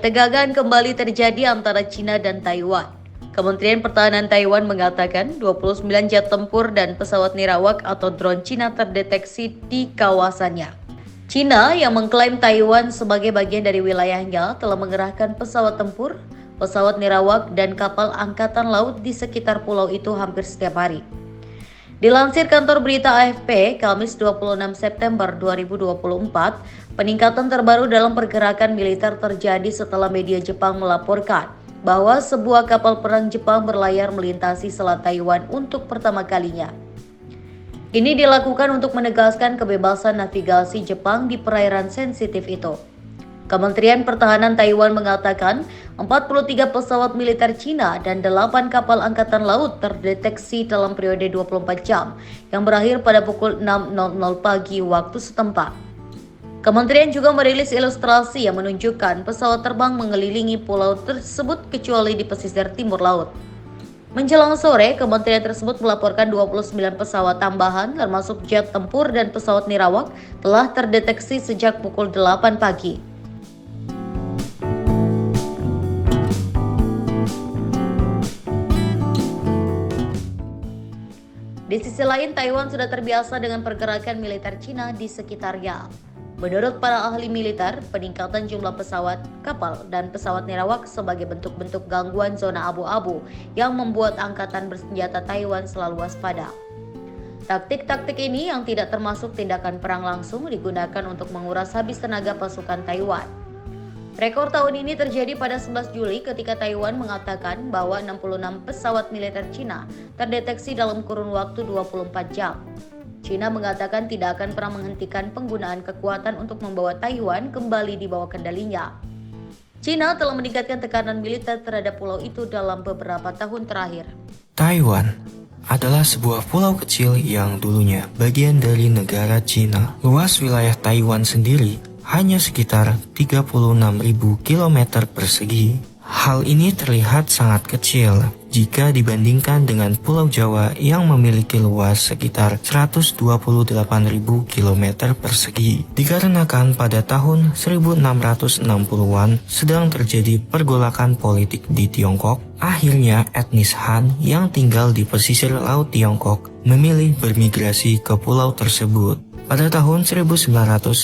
ketegangan kembali terjadi antara Cina dan Taiwan. Kementerian Pertahanan Taiwan mengatakan 29 jet tempur dan pesawat nirawak atau drone Cina terdeteksi di kawasannya. Cina yang mengklaim Taiwan sebagai bagian dari wilayahnya telah mengerahkan pesawat tempur, pesawat nirawak, dan kapal angkatan laut di sekitar pulau itu hampir setiap hari. Dilansir kantor berita AFP, Kamis 26 September 2024, peningkatan terbaru dalam pergerakan militer terjadi setelah media Jepang melaporkan bahwa sebuah kapal perang Jepang berlayar melintasi Selat Taiwan untuk pertama kalinya. Ini dilakukan untuk menegaskan kebebasan navigasi Jepang di perairan sensitif itu. Kementerian Pertahanan Taiwan mengatakan 43 pesawat militer Cina dan 8 kapal angkatan laut terdeteksi dalam periode 24 jam yang berakhir pada pukul 6.00 pagi waktu setempat. Kementerian juga merilis ilustrasi yang menunjukkan pesawat terbang mengelilingi pulau tersebut kecuali di pesisir timur laut. Menjelang sore, kementerian tersebut melaporkan 29 pesawat tambahan termasuk jet tempur dan pesawat nirawak telah terdeteksi sejak pukul 8 pagi. Di sisi lain, Taiwan sudah terbiasa dengan pergerakan militer Cina di sekitarnya. Menurut para ahli militer, peningkatan jumlah pesawat, kapal, dan pesawat nirawak sebagai bentuk-bentuk gangguan zona abu-abu yang membuat angkatan bersenjata Taiwan selalu waspada. Taktik-taktik ini yang tidak termasuk tindakan perang langsung digunakan untuk menguras habis tenaga pasukan Taiwan. Rekor tahun ini terjadi pada 11 Juli ketika Taiwan mengatakan bahwa 66 pesawat militer Cina terdeteksi dalam kurun waktu 24 jam. Cina mengatakan tidak akan pernah menghentikan penggunaan kekuatan untuk membawa Taiwan kembali di bawah kendalinya. Cina telah meningkatkan tekanan militer terhadap pulau itu dalam beberapa tahun terakhir. Taiwan adalah sebuah pulau kecil yang dulunya bagian dari negara Cina. Luas wilayah Taiwan sendiri hanya sekitar 36.000 km persegi. Hal ini terlihat sangat kecil jika dibandingkan dengan Pulau Jawa yang memiliki luas sekitar 128.000 km persegi. Dikarenakan pada tahun 1660-an sedang terjadi pergolakan politik di Tiongkok, akhirnya etnis Han yang tinggal di pesisir Laut Tiongkok memilih bermigrasi ke pulau tersebut. Pada tahun 1996,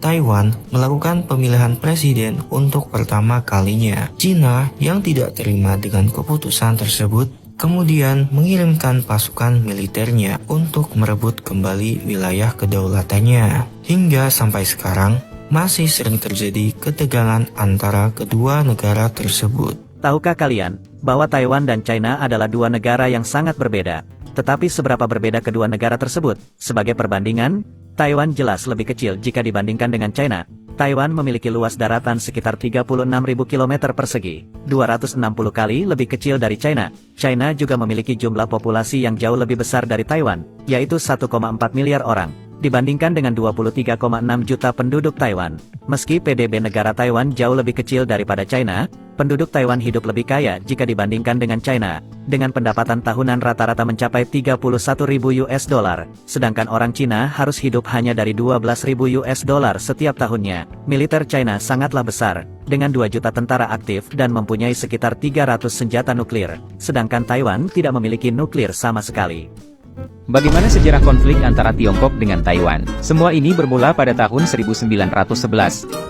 Taiwan melakukan pemilihan presiden untuk pertama kalinya. Cina yang tidak terima dengan keputusan tersebut kemudian mengirimkan pasukan militernya untuk merebut kembali wilayah kedaulatannya. Hingga sampai sekarang, masih sering terjadi ketegangan antara kedua negara tersebut. Tahukah kalian bahwa Taiwan dan China adalah dua negara yang sangat berbeda? Tetapi seberapa berbeda kedua negara tersebut? Sebagai perbandingan, Taiwan jelas lebih kecil jika dibandingkan dengan China. Taiwan memiliki luas daratan sekitar 36.000 km persegi, 260 kali lebih kecil dari China. China juga memiliki jumlah populasi yang jauh lebih besar dari Taiwan, yaitu 1,4 miliar orang, dibandingkan dengan 23,6 juta penduduk Taiwan. Meski PDB negara Taiwan jauh lebih kecil daripada China, penduduk Taiwan hidup lebih kaya jika dibandingkan dengan China, dengan pendapatan tahunan rata-rata mencapai 31.000 US dollar, sedangkan orang Cina harus hidup hanya dari 12.000 US dollar setiap tahunnya. Militer China sangatlah besar, dengan 2 juta tentara aktif dan mempunyai sekitar 300 senjata nuklir, sedangkan Taiwan tidak memiliki nuklir sama sekali. Bagaimana sejarah konflik antara Tiongkok dengan Taiwan? Semua ini bermula pada tahun 1911,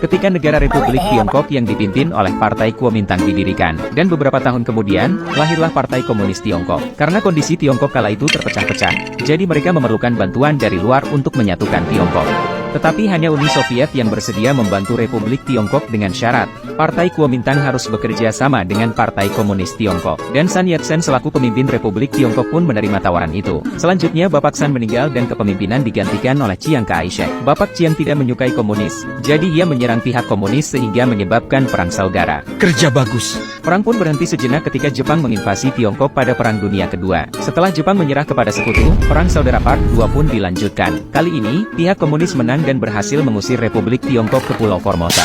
ketika negara Republik Tiongkok yang dipimpin oleh Partai Kuomintang didirikan. Dan beberapa tahun kemudian, lahirlah Partai Komunis Tiongkok. Karena kondisi Tiongkok kala itu terpecah-pecah, jadi mereka memerlukan bantuan dari luar untuk menyatukan Tiongkok. Tetapi hanya Uni Soviet yang bersedia membantu Republik Tiongkok dengan syarat, Partai Kuomintang harus bekerja sama dengan Partai Komunis Tiongkok. Dan Sun Yat-sen selaku pemimpin Republik Tiongkok pun menerima tawaran itu. Selanjutnya Bapak Sun meninggal dan kepemimpinan digantikan oleh Chiang Kai-shek. Bapak Chiang tidak menyukai komunis, jadi ia menyerang pihak komunis sehingga menyebabkan perang saudara. Kerja bagus. Perang pun berhenti sejenak ketika Jepang menginvasi Tiongkok pada Perang Dunia Kedua. Setelah Jepang menyerah kepada sekutu, Perang Saudara Part II pun dilanjutkan. Kali ini, pihak komunis menang dan berhasil mengusir Republik Tiongkok ke Pulau Formosa.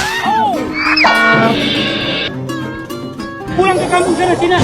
Pulang ke kampung sana, Cina!